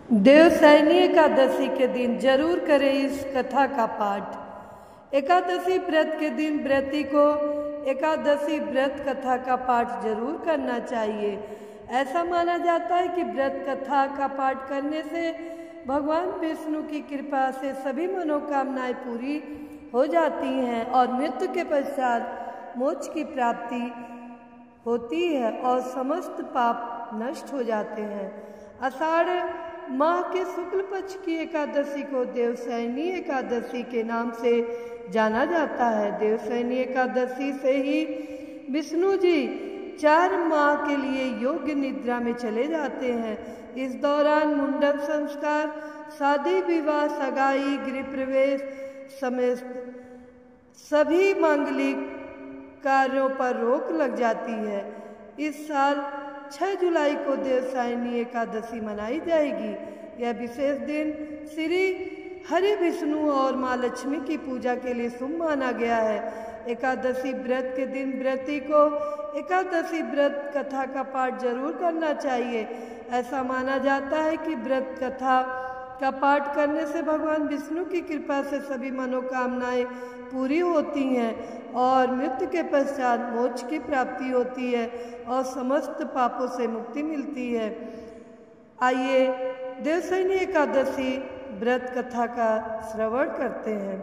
देवसैनी एकादशी के दिन जरूर करें इस कथा का पाठ। एकादशी व्रत के दिन व्रती को एकादशी व्रत कथा का पाठ जरूर करना चाहिए। ऐसा माना जाता है कि व्रत कथा का पाठ करने से भगवान विष्णु की कृपा से सभी मनोकामनाएं पूरी हो जाती हैं और मृत्यु के पश्चात मोक्ष की प्राप्ति होती है और समस्त पाप नष्ट हो जाते हैं। आषाढ़ माह के शुक्ल पक्ष की एकादशी को देवसैनी एकादशी के नाम से जाना जाता है। देवसैनी एकादशी से ही विष्णु जी 4 माह के लिए योग्य निद्रा में चले जाते हैं। इस दौरान मुंडन संस्कार, शादी विवाह, सगाई, गृह प्रवेश समेत सभी मांगलिक कार्यों पर रोक लग जाती है। इस साल 6 जुलाई को देवसैनी एकादशी मनाई जाएगी। यह विशेष दिन श्री हरि विष्णु और माँ लक्ष्मी की पूजा के लिए शुभ माना गया है। एकादशी व्रत के दिन व्रती को एकादशी व्रत कथा का पाठ जरूर करना चाहिए। ऐसा माना जाता है कि व्रत कथा का पाठ करने से भगवान विष्णु की कृपा से सभी मनोकामनाएं पूरी होती हैं और मृत्यु के पश्चात मोक्ष की प्राप्ति होती है और समस्त पापों से मुक्ति मिलती है। आइए देवसैनी एकादशी व्रत कथा का श्रवण करते हैं।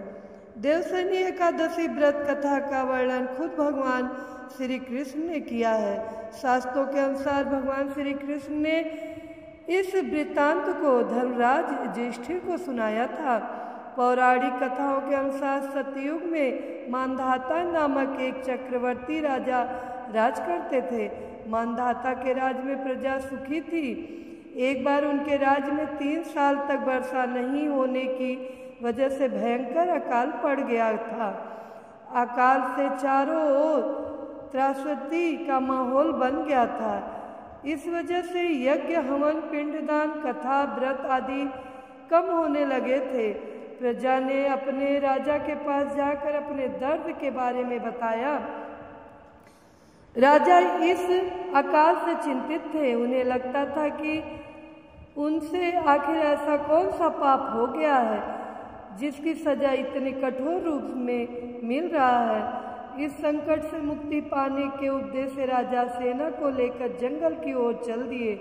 देवसैनी एकादशी व्रत कथा का वर्णन खुद भगवान श्री कृष्ण ने किया है। शास्त्रों के अनुसार भगवान श्री कृष्ण ने इस वृत्तांत को धर्मराज युधिष्ठिर को सुनाया था। पौराणिक कथाओं के अनुसार सतयुग में मांधाता नामक एक चक्रवर्ती राजा राज करते थे। मांधाता के राज में प्रजा सुखी थी। एक बार उनके राज्य में 3 साल तक वर्षा नहीं होने की वजह से भयंकर अकाल पड़ गया था। अकाल से चारों ओर त्रासदी का माहौल बन गया था। इस वजह से यज्ञ, हवन, पिंडदान, कथा, व्रत आदि कम होने लगे थे। प्रजा ने अपने राजा के पास जाकर अपने दर्द के बारे में बताया। राजा इस अकाल से चिंतित थे। उन्हें लगता था कि उनसे आखिर ऐसा कौन सा पाप हो गया है जिसकी सजा इतने कठोर रूप में मिल रहा है। इस संकट से मुक्ति पाने के उद्देश्य राजा सेना को लेकर जंगल की ओर चल दिए।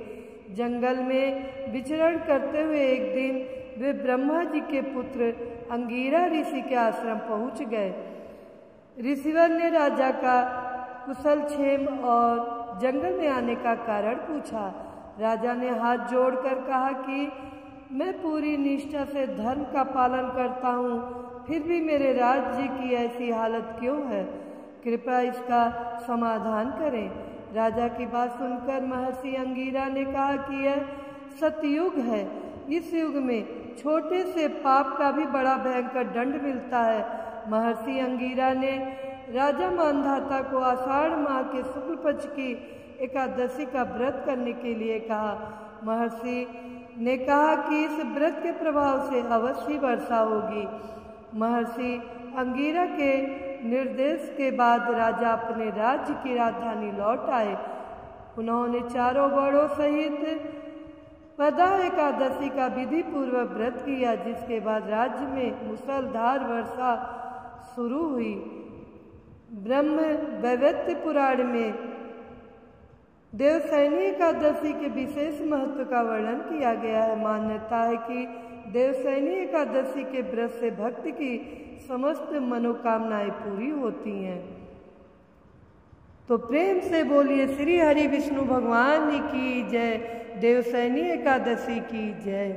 जंगल में विचरण करते हुए एक दिन वे ब्रह्मा जी के पुत्र अंगिरा ऋषि के आश्रम पहुंच गए। ऋषिवर ने राजा का कुशल क्षेम और जंगल में आने का कारण पूछा। राजा ने हाथ जोड़कर कहा कि मैं पूरी निष्ठा से धर्म का पालन करता हूँ, फिर भी मेरे राज्य की ऐसी हालत क्यों है? कृपया इसका समाधान करें। राजा की बात सुनकर महर्षि अंगिरा ने कहा कि यह सतयुग है। इस युग में छोटे से पाप का भी बड़ा भयंकर दंड मिलता है। महर्षि अंगिरा ने राजा मांधाता को आषाढ़ माह के शुक्ल पक्ष की एकादशी का व्रत करने के लिए कहा। महर्षि ने कहा कि इस व्रत के प्रभाव से अवश्य वर्षा होगी। महर्षि अंगिरा के निर्देश के बाद राजा अपने राज्य की राजधानी लौट आए। उन्होंने चारों बड़ों सहित पदा एकादशी का विधि पूर्वक व्रत किया, जिसके बाद राज्य में मूसलधार वर्षा शुरू हुई। ब्रह्म वैवर्त पुराण में देवसैनी एकादशी के विशेष महत्व का वर्णन किया गया है। मान्यता है कि देवसैनी एकादशी के व्रत से भक्त की समस्त मनोकामनाएं पूरी होती हैं। तो प्रेम से बोलिए श्री हरि विष्णु भगवान की जय। देवसैनी एकादशी की जय।